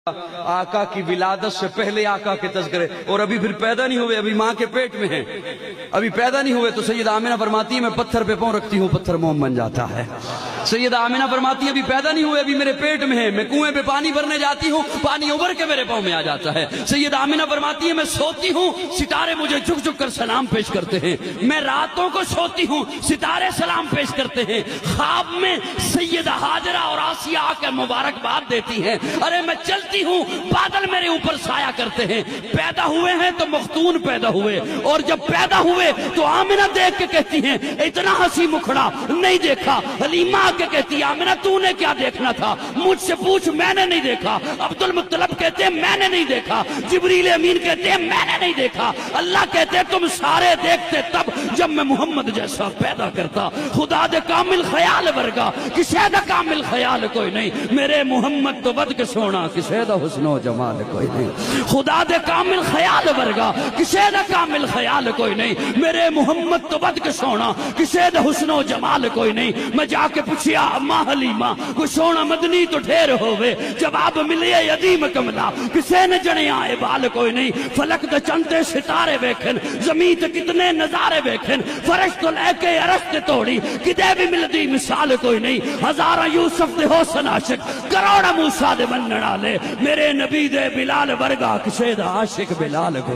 آقا کی ولادت سے پہلے آقا کے تذکرے، اور ابھی پھر پیدا نہیں ہوئے، ابھی ماں کے پیٹ میں ہیں، ابھی پیدا نہیں ہوئے، تو سیدہ آمنہ فرماتی ہے میں پتھر پہ پاؤں رکھتی ہوں پتھر موم بن جاتا ہے۔ سیدہ آمنہ فرماتی ہے ابھی پیدا نہیں ہوئے، ابھی میرے پیٹ میں ہیں، میں کنویں پہ پانی بھرنے جاتی ہوں، پانی ابھر کے میرے پاؤں میں آ جاتا ہے۔ سیدہ آمنہ فرماتی ہے میں سوتی ہوں، ستارے مجھے جھک جھک کر سلام پیش کرتے ہیں، میں راتوں کو سوتی ہوں، ستارے سلام پیش کرتے ہیں، خواب میں سیدہ ہاجرہ اور آسیہ آ کے مبارکباد دیتی ہیں، ارے میں چلتی ہوں بادل میرے اوپر سایہ کرتے ہیں۔ پیدا ہوئے ہیں تو مختون پیدا ہوئے، اور جب پیدا ہوئے تو آمنہ دیکھ کے کہتی ہیں اتنا ہنسی مکھڑا نہیں دیکھا۔ حلیمہ آ کے کہتی ہے آمنہ تو نے کیا دیکھنا تھا، مجھ سے پوچھ میں نے نہیں دیکھا۔ عبدالمطلب کہتے ہیں میں نے نہیں دیکھا، جبریل امین کہتے ہیں میں نے نہیں دیکھا، اللہ کہتے ہیں تم سارے دیکھتے تب جب میں محمد جیسا پیدا کرتا۔ خدا دے کامل خیال ورگا کسے دا کامل خیال کوئی نہیں، میرے محمد تو ود کے سونا کسے دا حسن و جمال کوئی نہیں، خدا دے کامل خیال ورگا کسے دا کامل خیال کوئی نہیں، میرے محمد تو ود کے سونا کسے دا حسن و جمال کوئی نہیں۔ میں جا کے پوچھیا اماں حلیمہ کوئی سونا مدنی تو ڈھیر ہوئے، جواب ملے یدیم کملا کسے نے جنیا بال کوئی نہیں۔ فلک دے چندے ستارے ویکھن، زمین تے کتنے نظارے ویکھن، فرش تو لے کے عرش تے توڑی کدے بھی ملدی مثال کوئی نہیں۔ ہزاراں یوسف دے حسن عاشق، کروڑا موسیٰ دے منن والے، میرے نبی دے بلال ورگا کسے دا عاشق بلال کو